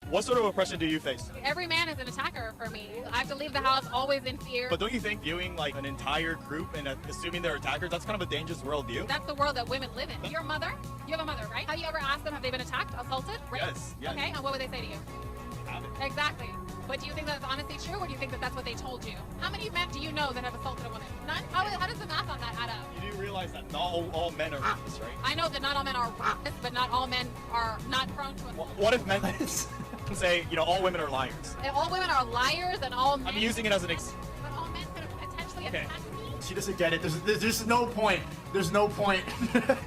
What sort of oppression do you face? Every man is an attacker for me. I have to leave the house always in fear. But don't you think viewing like an entire group and assuming they're attackers, that's kind of a dangerous worldview? That's the world that women live in. Your mother, you have a mother, right? Have you ever asked them, have they been attacked, assaulted, raped? Yes. Okay, and what would they say to you? Haven't. Exactly. But do you think that's honestly true, or do you think that that's what they told you? How many men do you know that have assaulted a woman? None? How does the math on that add up? You do realize that not all men are rapists, right? I know that not all men are rapists, but not all men are not prone to assault. What if men say, all women are liars? And all women are liars, and all men... I'm using it as an But all men could potentially attack me? She doesn't get it. There's no point. There's no point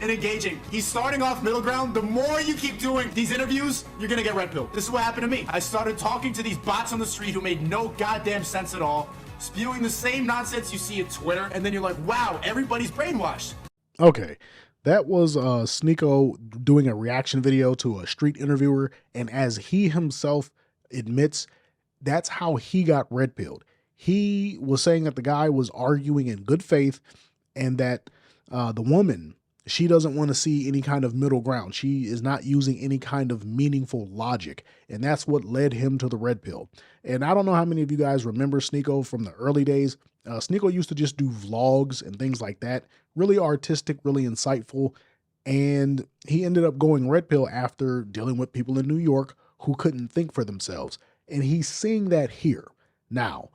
in engaging. He's starting off middle ground. The more you keep doing these interviews, you're gonna get red pilled. This is what happened to me. I started talking to these bots on the street who made no goddamn sense at all, spewing the same nonsense you see at Twitter, and then you're like, wow, everybody's brainwashed. Okay, that was Sneeko doing a reaction video to a street interviewer, and as he himself admits, that's how he got red pilled. He was saying that the guy was arguing in good faith and that the woman, she doesn't want to see any kind of middle ground. She is not using any kind of meaningful logic. And that's what led him to the red pill. And I don't know how many of you guys remember Sneeko from the early days. Sneeko used to just do vlogs and things like that. Really artistic, really insightful. And he ended up going red pill after dealing with people in New York who couldn't think for themselves. And he's seeing that here. Now,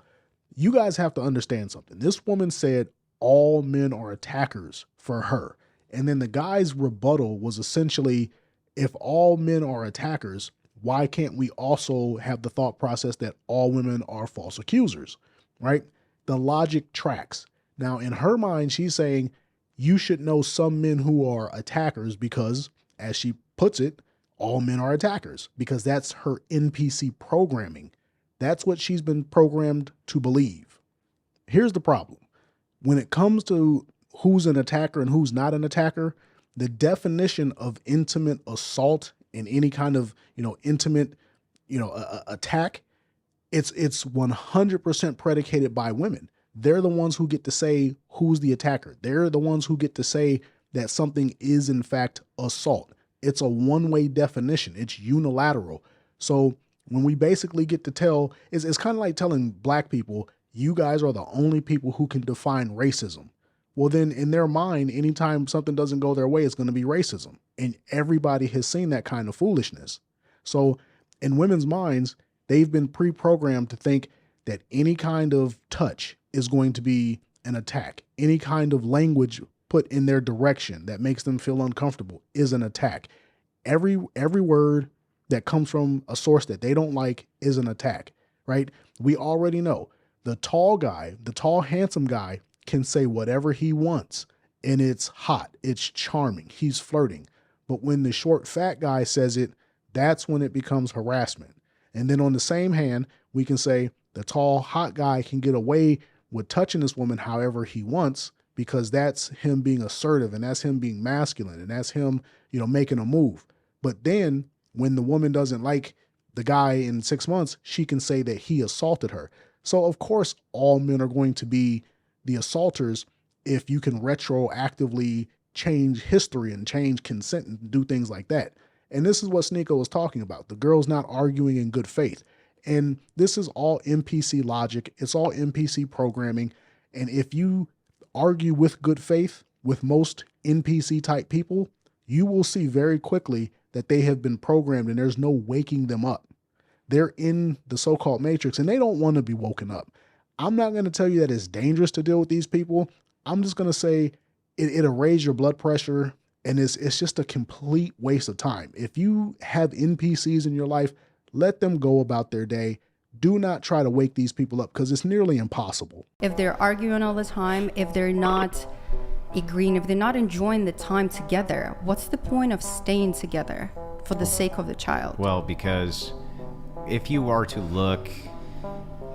you guys have to understand something. This woman said all men are attackers for her. And then the guy's rebuttal was essentially, if all men are attackers, why can't we also have the thought process that all women are false accusers, right? The logic tracks. Now, in her mind, she's saying you should know some men who are attackers because, as she puts it, all men are attackers, because that's her NPC programming. That's what she's been programmed to believe. Here's the problem. When it comes to who's an attacker and who's not an attacker, the definition of intimate assault and any kind of, intimate, attack, it's 100% predicated by women. They're the ones who get to say who's the attacker. They're the ones who get to say that something is in fact assault. It's a one-way definition. It's unilateral. So when we basically get to tell, it's kind of like telling black people, you guys are the only people who can define racism. Well, then in their mind, anytime something doesn't go their way, it's going to be racism. And everybody has seen that kind of foolishness. So in women's minds, they've been pre-programmed to think that any kind of touch is going to be an attack. Any kind of language put in their direction that makes them feel uncomfortable is an attack. Every word that comes from a source that they don't like is an attack, right? We already know the tall guy, the tall, handsome guy can say whatever he wants and it's hot, it's charming, he's flirting. But when the short, fat guy says it, that's when it becomes harassment. And then on the same hand, we can say the tall, hot guy can get away with touching this woman however he wants because that's him being assertive and that's him being masculine and that's him, making a move. But then when the woman doesn't like the guy in 6 months, she can say that he assaulted her. So of course, all men are going to be the assaulters if you can retroactively change history and change consent and do things like that. And this is what Sneeko was talking about. The girl's not arguing in good faith. And this is all NPC logic. It's all NPC programming. And if you argue with good faith with most NPC type people, you will see very quickly that they have been programmed and there's no waking them up. They're in the so-called matrix and they don't want to be woken up. I'm not going to tell you that it's dangerous to deal with these people. I'm just going to say it'll raise your blood pressure and it's just a complete waste of time. If you have NPCs in your life, let them go about their day. Do not try to wake these people up because it's nearly impossible. If they're arguing all the time, if they're not agreeing, if they're not enjoying the time together, what's the point of staying together for the sake of the child? Well, because if you are to look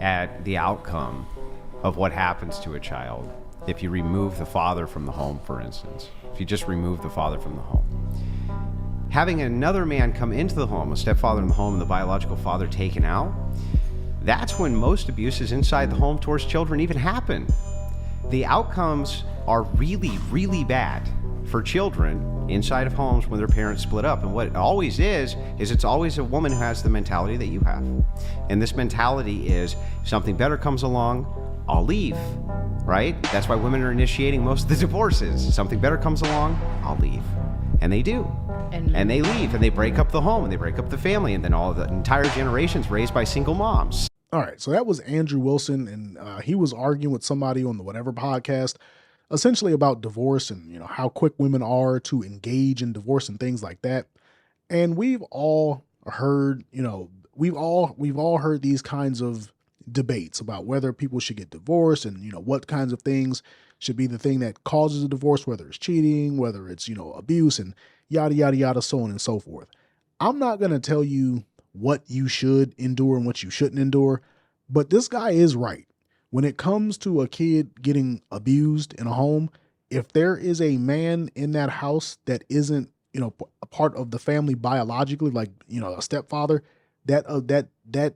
at the outcome of what happens to a child, if you remove the father from the home, for instance, if you just remove the father from the home, having another man come into the home, a stepfather in the home and the biological father taken out, that's when most abuses inside the home towards children even happen. The outcomes are really, really bad for children inside of homes when their parents split up. And what it always is it's always a woman who has the mentality that you have. And this mentality is, if something better comes along, I'll leave, right? That's why women are initiating most of the divorces. Something better comes along, I'll leave. And they do. And they leave, and they break up the home, and they break up the family, and then all the entire generations raised by single moms. All right, so that was Andrew Wilson, and he was arguing with somebody on the Whatever podcast, essentially about divorce and, you know, how quick women are to engage in divorce and things like that. And we've all heard, you know, we've all heard these kinds of debates about whether people should get divorced and, you know, what kinds of things should be the thing that causes a divorce, whether it's cheating, whether it's, you know, abuse, and yada, yada, yada, so on and so forth. I'm not going to tell you what you should endure and what you shouldn't endure, but this guy is right. When it comes to a kid getting abused in a home, if there is a man in that house that isn't, you know, a part of the family biologically, like, you know, a stepfather, that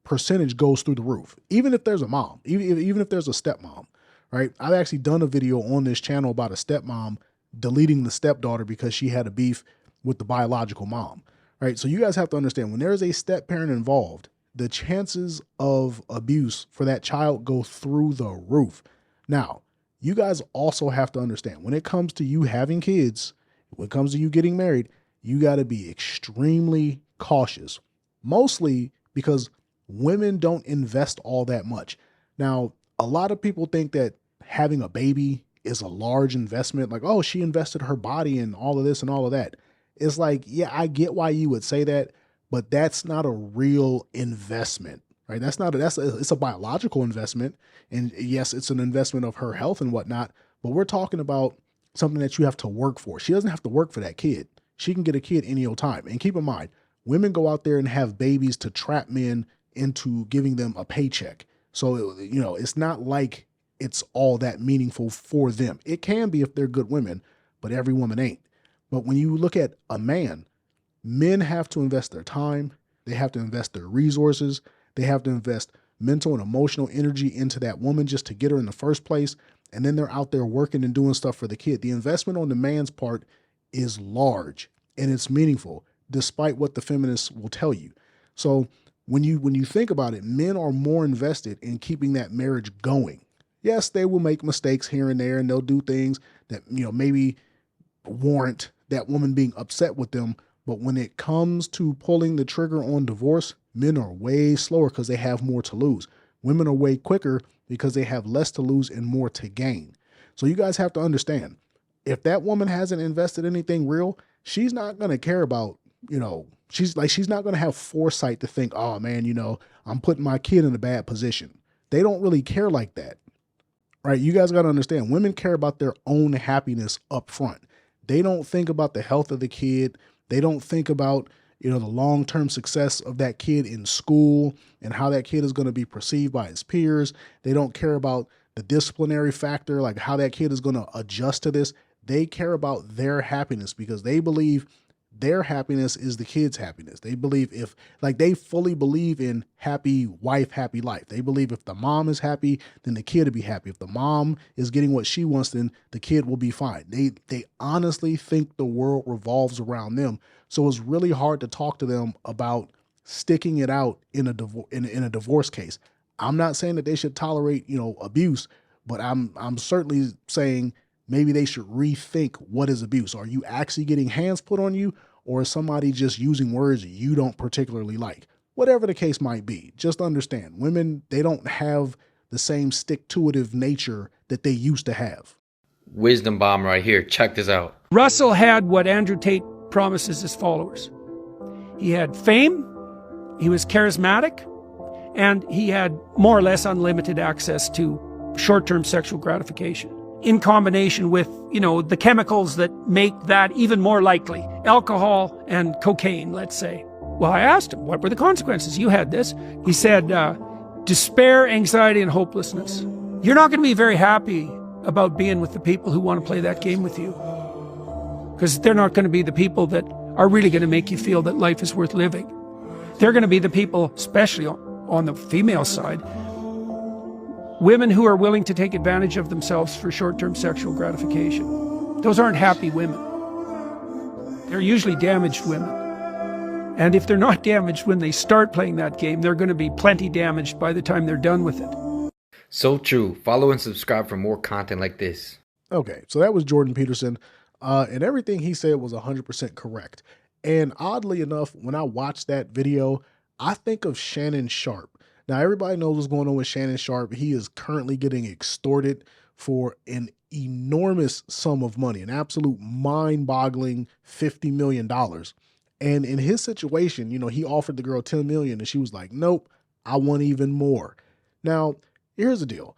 percentage goes through the roof. Even if there's a mom, even if there's a stepmom, right? I've actually done a video on this channel about a stepmom deleting the stepdaughter because she had a beef with the biological mom, right? So you guys have to understand, when there is a step parent involved, the chances of abuse for that child go through the roof. Now, you guys also have to understand, when it comes to you having kids, when it comes to you getting married, you got to be extremely cautious, mostly because women don't invest all that much. Now, a lot of people think that having a baby is a large investment. Like, oh, she invested her body in all of this and all of that. It's like, yeah, I get why you would say that, but that's not a real investment, right? It's a biological investment. And yes, it's an investment of her health and whatnot, but we're talking about something that you have to work for. She doesn't have to work for that kid. She can get a kid any old time. And keep in mind, women go out there and have babies to trap men into giving them a paycheck. So, you know, it's not like it's all that meaningful for them. It can be if they're good women, but every woman ain't. But when you look at a man, men have to invest their time. They have to invest their resources. They have to invest mental and emotional energy into that woman just to get her in the first place. And then they're out there working and doing stuff for the kid. The investment on the man's part is large and it's meaningful, despite what the feminists will tell you. So when you think about it, men are more invested in keeping that marriage going. Yes, they will make mistakes here and there, and they'll do things that, you know, maybe warrant that woman being upset with them. But when it comes to pulling the trigger on divorce, men are way slower because they have more to lose. Women are way quicker because they have less to lose and more to gain. So you guys have to understand, if that woman hasn't invested anything real, she's not going to care about, you know, she's not going to have foresight to think, oh man, you know, I'm putting my kid in a bad position. They don't really care like that, right? You guys got to understand, women care about their own happiness up front. They don't think about the health of the kid. They don't think about, you know, the long-term success of that kid in school and how that kid is going to be perceived by his peers. They don't care about the disciplinary factor, like how that kid is going to adjust to this. They care about their happiness because they believe their happiness is the kid's happiness. They believe they fully believe in happy wife, happy life. They believe if the mom is happy, then the kid will be happy. If the mom is getting what she wants, then the kid will be fine. They honestly think the world revolves around them. So it's really hard to talk to them about sticking it out in a divorce case. I'm not saying that they should tolerate, you know, abuse, but I'm certainly saying maybe they should rethink what is abuse. Are you actually getting hands put on you, or is somebody just using words you don't particularly like? Whatever the case might be, just understand, women, they don't have the same stick-to-itive nature that they used to have. Wisdom bomb right here. Check this out. Russell had what Andrew Tate promises his followers. He had fame, he was charismatic, and he had more or less unlimited access to short-term sexual gratification, in combination with, you know, the chemicals that make that even more likely. Alcohol and cocaine, let's say. Well, I asked him, what were the consequences? You had this. He said, despair, anxiety, and hopelessness. You're not going to be very happy about being with the people who want to play that game with you, because they're not going to be the people that are really going to make you feel that life is worth living. They're going to be the people, especially on the female side, women who are willing to take advantage of themselves for short-term sexual gratification. those aren't happy women. They're usually damaged women. And if they're not damaged when they start playing that game, they're going to be plenty damaged by the time they're done with it. So true. Follow and subscribe for more content like this. Okay, so that was Jordan Peterson, and everything he said was 100% correct. And oddly enough, when I watched that video, I think of Shannon Sharp. Now, everybody knows what's going on with Shannon Sharp. He is currently getting extorted for an enormous sum of money, an absolute mind-boggling $50 million. And in his situation, you know, he offered the girl $10 million and she was like, nope, I want even more. Now, here's the deal.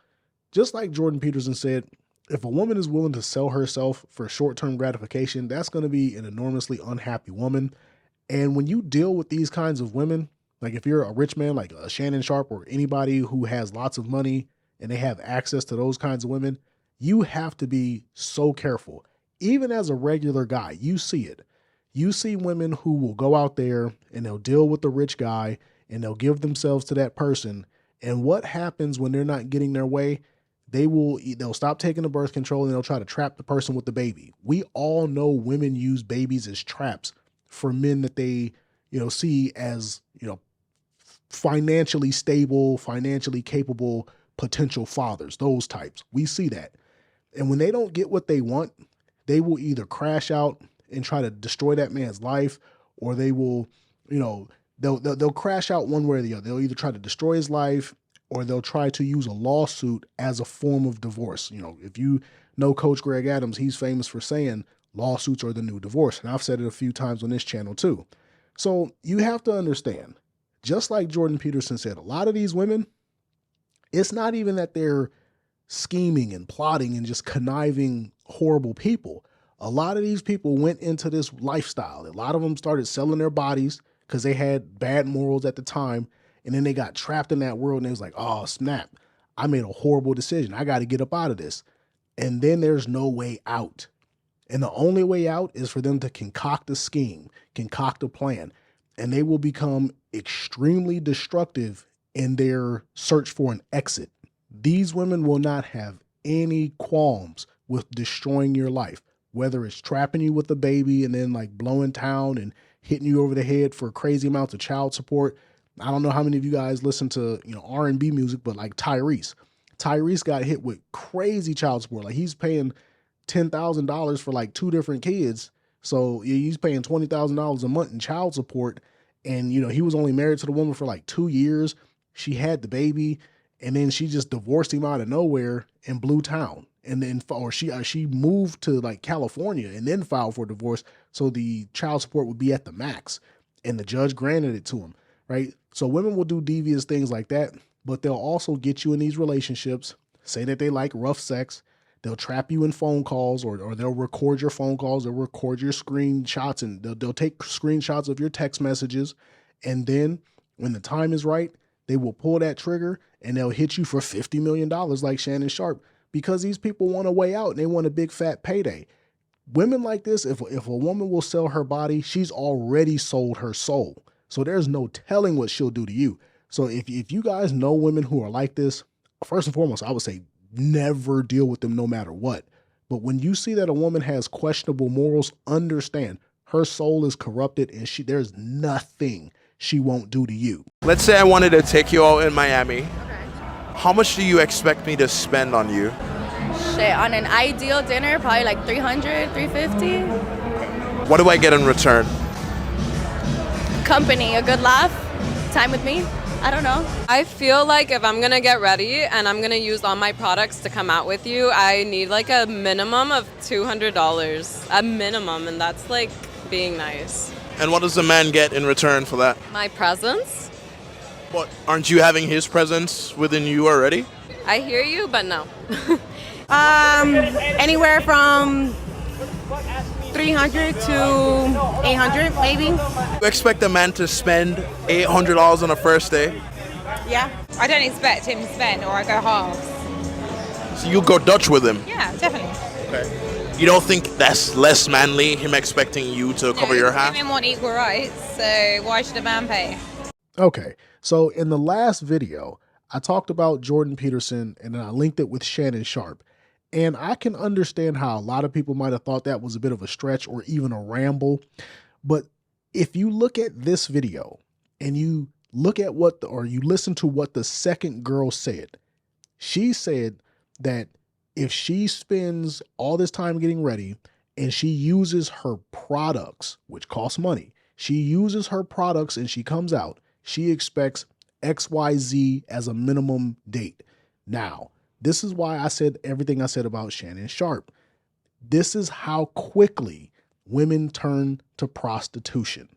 Just like Jordan Peterson said, if a woman is willing to sell herself for short-term gratification, that's going to be an enormously unhappy woman. And when you deal with these kinds of women, like if you're a rich man like a Shannon Sharp or anybody who has lots of money and they have access to those kinds of women, you have to be so careful. Even as a regular guy, you see it. You see women who will go out there and they'll deal with the rich guy and they'll give themselves to that person. And what happens when they're not getting their way? They'll stop taking the birth control and they'll try to trap the person with the baby. We all know women use babies as traps for men that they, see as, financially stable, financially capable potential fathers, those types. We see that. And when they don't get what they want, they will either crash out and try to destroy that man's life, or they will, they'll crash out one way or the other. They'll either try to destroy his life or they'll try to use a lawsuit as a form of divorce. If you know Coach Greg Adams, he's famous for saying lawsuits are the new divorce. And I've said it a few times on this channel too. So you have to understand, just like Jordan Peterson said, a lot of these women, it's not even that they're scheming and plotting and just conniving horrible people. A lot of these people went into this lifestyle. A lot of them started selling their bodies because they had bad morals at the time. And then they got trapped in that world and they was like, oh, snap, I made a horrible decision. I got to get up out of this. And then there's no way out. And the only way out is for them to concoct a scheme, concoct a plan, and they will become extremely destructive in their search for an exit. These women will not have any qualms with destroying your life, whether it's trapping you with a baby and then like blowing town and hitting you over the head for crazy amounts of child support. I don't know how many of you guys listen to, R&B music, but like Tyrese got hit with crazy child support. Like he's paying $10,000 for like 2 different kids. So he's paying $20,000 a month in child support. And, he was only married to the woman for like 2 years. She had the baby and then she just divorced him out of nowhere and blew town. And then, or she moved to like California and then filed for divorce. So the child support would be at the max and the judge granted it to him. Right. So women will do devious things like that, but they'll also get you in these relationships, say that they like rough sex. They'll trap you in phone calls or they'll record your phone calls. They'll record your screenshots and they'll take screenshots of your text messages. And then when the time is right, they will pull that trigger and they'll hit you for $50 million like Shannon Sharp because these people want a way out and they want a big fat payday. Women like this, if a woman will sell her body, she's already sold her soul. So there's no telling what she'll do to you. So if you guys know women who are like this, first and foremost, I would say never deal with them no matter what. But when you see that a woman has questionable morals, understand her soul is corrupted and there's nothing she won't do to you. Let's say I wanted to take you out in Miami. Okay. How much do you expect me to spend on you? Shit, on an ideal dinner, probably like $300, $350. What do I get in return? Company, a good laugh, time with me. I don't know. I feel like if I'm gonna get ready and I'm gonna use all my products to come out with you, I need like a minimum of $200, a minimum, and that's like being nice. And what does the man get in return for that? My presence. But aren't you having his presence within you already? I hear you, but no. Anywhere from 300 to 800 maybe. You expect a man to spend $800 on a first day? Yeah. I don't expect him to spend, or I go halves. So you go Dutch with him? Yeah, definitely. Okay. You don't think that's less manly, him expecting you to cover your half? Women want equal rights, so why should a man pay? Okay, so in the last video, I talked about Jordan Peterson and then I linked it with Shannon Sharp. And I can understand how a lot of people might have thought that was a bit of a stretch or even a ramble. But if you look at this video and you look at you listen to what the second girl said, she said that if she spends all this time getting ready and she uses her products, which cost money, she uses her products and she comes out, she expects XYZ as a minimum date. Now, this is why I said everything I said about Shannon Sharp. This is how quickly women turn to prostitution.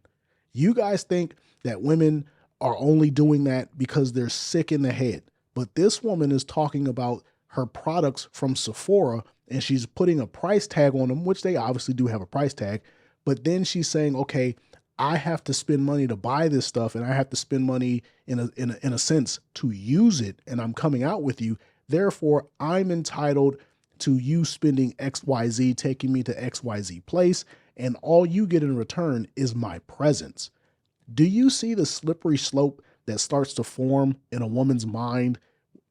You guys think that women are only doing that because they're sick in the head. But this woman is talking about her products from Sephora and she's putting a price tag on them, which they obviously do have a price tag. But then she's saying, okay, I have to spend money to buy this stuff and I have to spend money in a sense to use it. And I'm coming out with you. Therefore, I'm entitled to you spending XYZ, taking me to XYZ place. And all you get in return is my presence. Do you see the slippery slope that starts to form in a woman's mind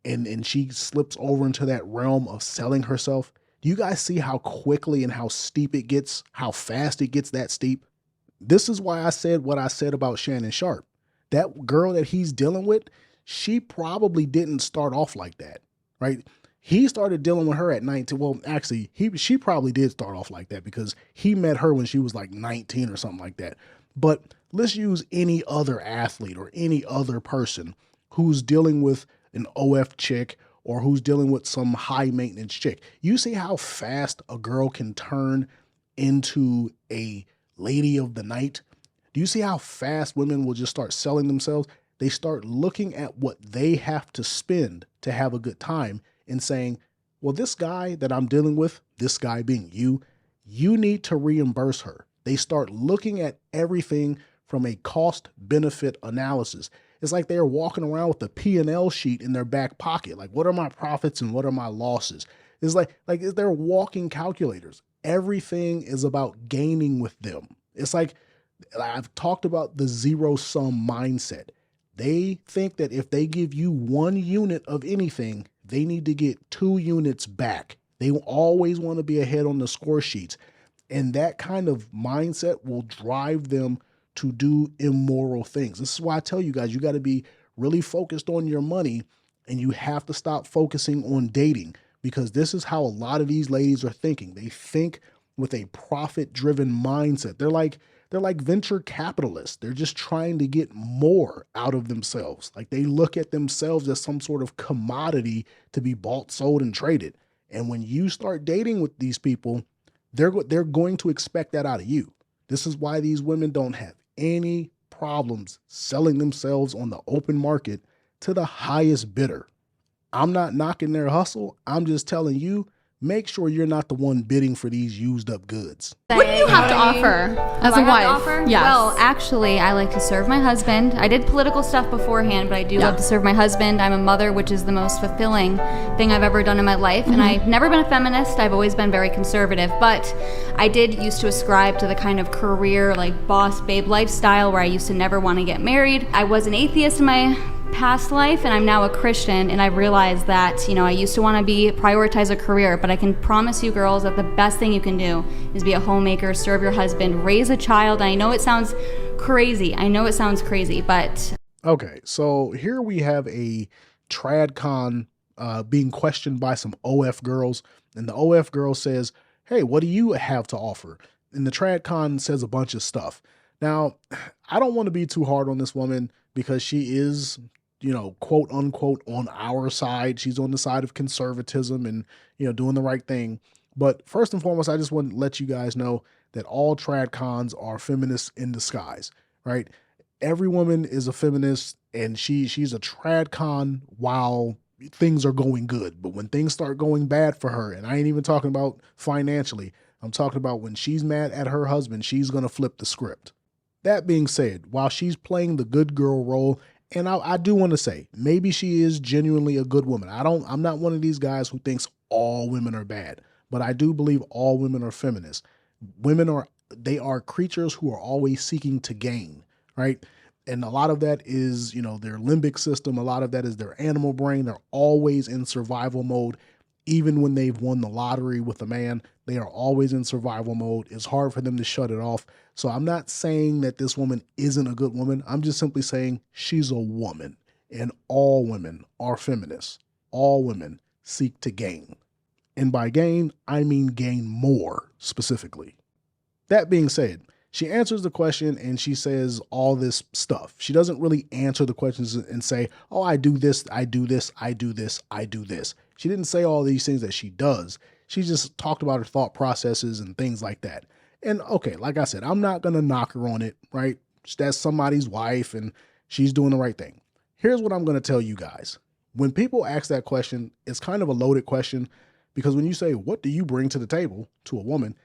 and she slips over into that realm of selling herself? Do you guys see how quickly and how steep it gets, how fast it gets that steep? This is why I said what I said about Shannon Sharp. That girl that he's dealing with, she probably didn't start off like that, right? He started dealing with her at 19. Well, actually, she probably did start off like that because he met her when she was like 19 or something like that. But let's use any other athlete or any other person who's dealing with an OF chick or who's dealing with some high maintenance chick. You see how fast a girl can turn into a lady of the night? Do you see how fast women will just start selling themselves? They start looking at what they have to spend to have a good time and saying, well, this guy that I'm dealing with, this guy being you need to reimburse her. They start looking at everything from a cost benefit analysis. It's like they're walking around with a P&L sheet in their back pocket. Like, what are my profits and what are my losses? It's like they're walking calculators. Everything is about gaining with them. It's like I've talked about the zero-sum mindset. They think that if they give you 1 unit of anything, they need to get 2 units back. They always want to be ahead on the score sheets. And that kind of mindset will drive them to do immoral things. This is why I tell you guys, you got to be really focused on your money and you have to stop focusing on dating, because this is how a lot of these ladies are thinking. They think with a profit-driven mindset. They're like venture capitalists. They're just trying to get more out of themselves. Like, they look at themselves as some sort of commodity to be bought, sold, and traded. And when you start dating with these people, they're going to expect that out of you. This is why these women don't have any problems selling themselves on the open market to the highest bidder. I'm not knocking their hustle. I'm just telling you, make sure you're not the one bidding for these used up goods. What do you have to offer as a wife? Yes. Well, actually, I like to serve my husband. I did political stuff beforehand, but I do love to serve my husband. I'm a mother, which is the most fulfilling thing I've ever done in my life. And I've never been a feminist. I've always been very conservative. But I did used to ascribe to the kind of career, like boss babe lifestyle where I used to never want to get married. I was an atheist in my past life, and I'm now a Christian, and I've realized that, I used to want to prioritize a career, but I can promise you girls that the best thing you can do is be a homemaker, serve your husband, raise a child. I know it sounds crazy. But okay, so here we have a TradCon being questioned by some OF girls, and the OF girl says, hey, what do you have to offer? And the TradCon says a bunch of stuff. Now, I don't want to be too hard on this woman because she is, quote unquote, on our side. She's on the side of conservatism and, doing the right thing. But first and foremost, I just want to let you guys know that all TradCons are feminists in disguise, right? Every woman is a feminist, and she's a TradCon while things are going good. But when things start going bad for her, and I ain't even talking about financially, I'm talking about when she's mad at her husband, she's going to flip the script. That being said, while she's playing the good girl role, and I do want to say, maybe she is genuinely a good woman. I'm not one of these guys who thinks all women are bad, but I do believe all women are feminists. They are creatures who are always seeking to gain, right? And a lot of that is, their limbic system. A lot of that is their animal brain. They're always in survival mode. Even when they've won the lottery with a man, they are always in survival mode. It's hard for them to shut it off. So I'm not saying that this woman isn't a good woman. I'm just simply saying she's a woman, and all women are feminists. All women seek to gain. And by gain, I mean gain more specifically. That being said, she answers the question and she says all this stuff. She doesn't really answer the questions and say, oh, I do this, I do this, I do this, I do this. She didn't say all these things that she does. She just talked about her thought processes and things like that. And okay, like I said, I'm not going to knock her on it, right? That's somebody's wife and she's doing the right thing. Here's what I'm going to tell you guys. When people ask that question, it's kind of a loaded question because when you say, what do you bring to the table to a woman?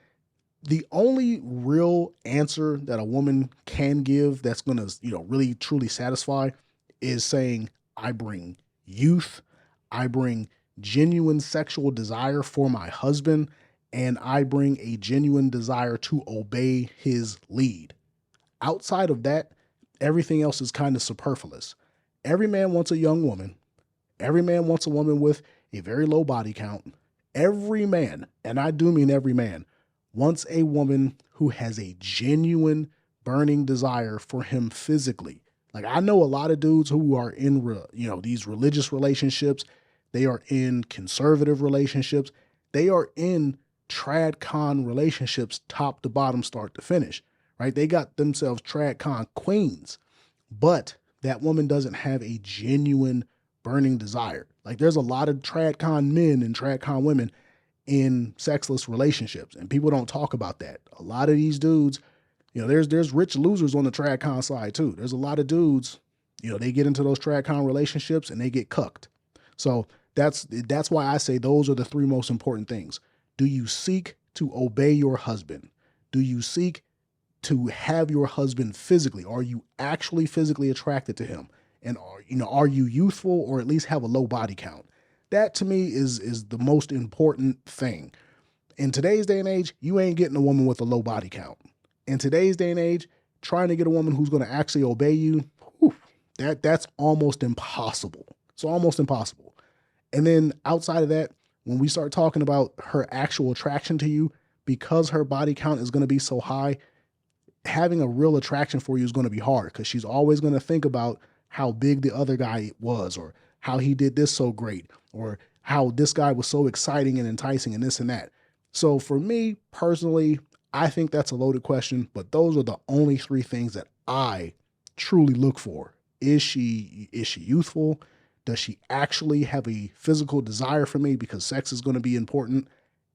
The only real answer that a woman can give that's going to, really truly satisfy is saying, I bring youth, I bring genuine sexual desire for my husband, and I bring a genuine desire to obey his lead. Outside of that, everything else is kind of superfluous. Every man wants a young woman. Every man wants a woman with a very low body count. Every man, and I do mean every man, wants a woman who has a genuine burning desire for him physically. Like I know a lot of dudes who are in, these religious relationships. They are in conservative relationships. They are in trad-con relationships, top to bottom, start to finish, right? They got themselves trad-con queens, but that woman doesn't have a genuine burning desire. Like there's a lot of trad-con men and trad-con women in sexless relationships, and people don't talk about that. A lot of these dudes, there's rich losers on the trad-con side too. There's a lot of dudes, they get into those trad-con relationships and they get cucked. So that's why I say those are the three most important things. Do you seek to obey your husband? Do you seek to have your husband physically? Are you actually physically attracted to him? And are you youthful or at least have a low body count? That to me is the most important thing. In today's day and age, you ain't getting a woman with a low body count. In today's day and age, trying to get a woman who's going to actually obey you, that's almost impossible. It's almost impossible. And then outside of that, when we start talking about her actual attraction to you, because her body count is going to be so high, having a real attraction for you is going to be hard because she's always going to think about how big the other guy was or how he did this so great or how this guy was so exciting and enticing and this and that. So for me personally, I think that's a loaded question, but those are the only three things that I truly look for. Is she youthful? Does she actually have a physical desire for me because sex is going to be important?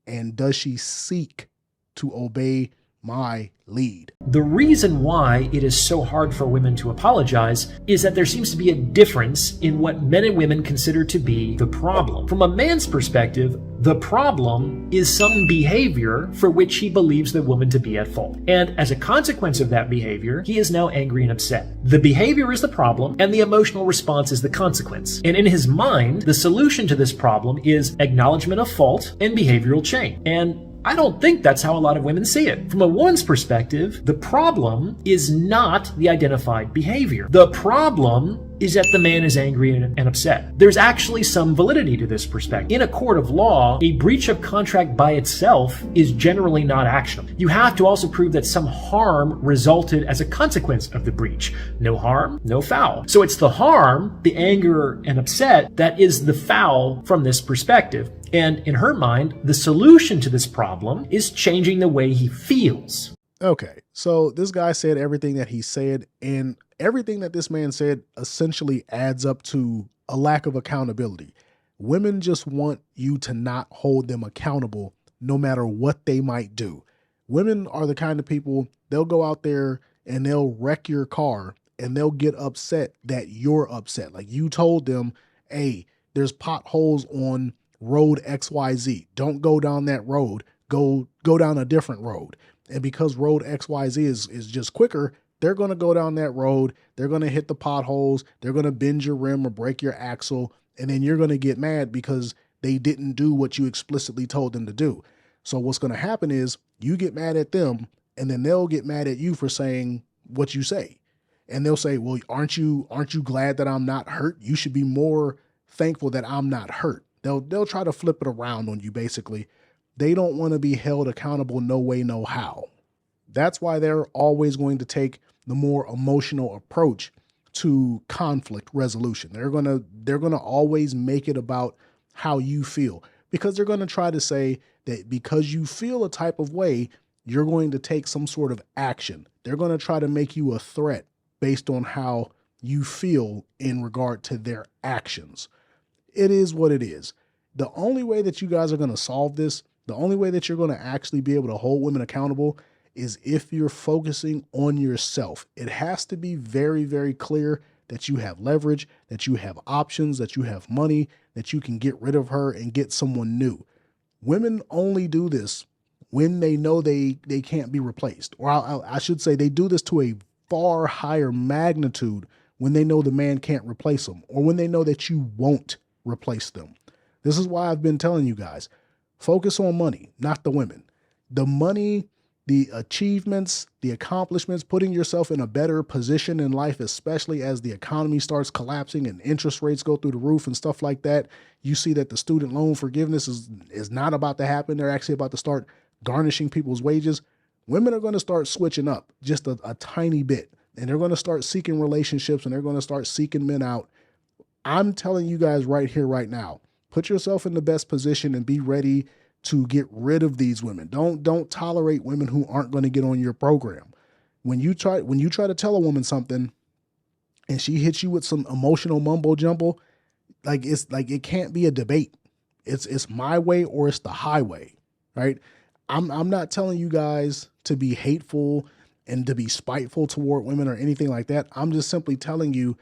And does she seek to obey my lead? The reason why it is so hard for women to apologize is that there seems to be a difference in what men and women consider to be the problem. From a man's perspective, the problem is some behavior for which he believes the woman to be at fault. And as a consequence of that behavior, he is now angry and upset. The behavior is the problem, and the emotional response is the consequence. And in his mind, the solution to this problem is acknowledgement of fault and behavioral change. And I don't think that's how a lot of women see it. From a woman's perspective, the problem is not the identified behavior. The problem is that the man is angry and upset. There's actually some validity to this perspective. In a court of law, a breach of contract by itself is generally not actionable. You have to also prove that some harm resulted as a consequence of the breach. No harm, no foul. So it's the harm, the anger and upset, that is the foul from this perspective. And in her mind, the solution to this problem is changing the way he feels. Okay, so this guy said everything that he said, and everything that this man said essentially adds up to a lack of accountability. Women just want you to not hold them accountable no matter what they might do. Women are the kind of people, they'll go out there and they'll wreck your car and they'll get upset that you're upset. Like you told them, hey, there's potholes on road XYZ. Don't go down that road. Go down a different road. And because road XYZ is just quicker, they're going to go down that road. They're going to hit the potholes. They're going to bend your rim or break your axle. And then you're going to get mad because they didn't do what you explicitly told them to do. So what's going to happen is you get mad at them and then they'll get mad at you for saying what you say. And they'll say, well, aren't you glad that I'm not hurt? You should be more thankful that I'm not hurt, They'll try to flip it around on you, basically. They don't want to be held accountable no way, no how. That's why they're always going to take the more emotional approach to conflict resolution. They're gonna always make it about how you feel, because they're going to try to say that because you feel a type of way, you're going to take some sort of action. They're going to try to make you a threat based on how you feel in regard to their actions. It is what it is. The only way that you guys are going to solve this, the only way that you're going to actually be able to hold women accountable is if you're focusing on yourself. It has to be very, very clear that you have leverage, that you have options, that you have money, that you can get rid of her and get someone new. Women only do this when they know they can't be replaced. Or I should say they do this to a far higher magnitude when they know the man can't replace them, or when they know that you won't replace them. This is why I've been telling you guys, focus on money, not the women. The money, the achievements, the accomplishments, putting yourself in a better position in life, especially as the economy starts collapsing and interest rates go through the roof and stuff like that. You see that the student loan forgiveness is not about to happen. They're actually about to start garnishing people's wages. Women are going to start switching up just a tiny bit, and they're going to start seeking relationships, and they're going to start seeking men out. I'm telling you guys right here, right now, put yourself in the best position and be ready to get rid of these women. Don't tolerate women who aren't going to get on your program. When you try to tell a woman something and she hits you with some emotional mumbo jumbo, it can't be a debate. It's my way or it's the highway, right? I'm not telling you guys to be hateful and to be spiteful toward women or anything like that. I'm just simply telling you,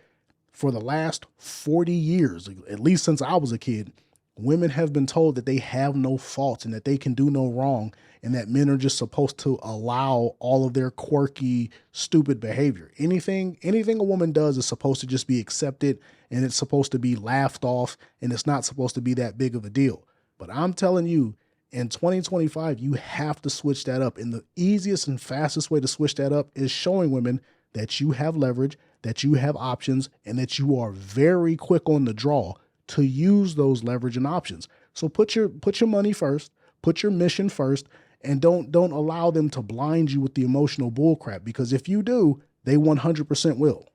for the last 40 years, at least since I was a kid, women have been told that they have no faults and that they can do no wrong, and that men are just supposed to allow all of their quirky, stupid behavior. Anything a woman does is supposed to just be accepted, and it's supposed to be laughed off, and it's not supposed to be that big of a deal. But I'm telling you, in 2025, you have to switch that up. And the easiest and fastest way to switch that up is showing women that you have leverage, that you have options, and that you are very quick on the draw to use those leverage and options. So put your money first, put your mission first, and don't allow them to blind you with the emotional bullcrap, because if you do, they 100% will.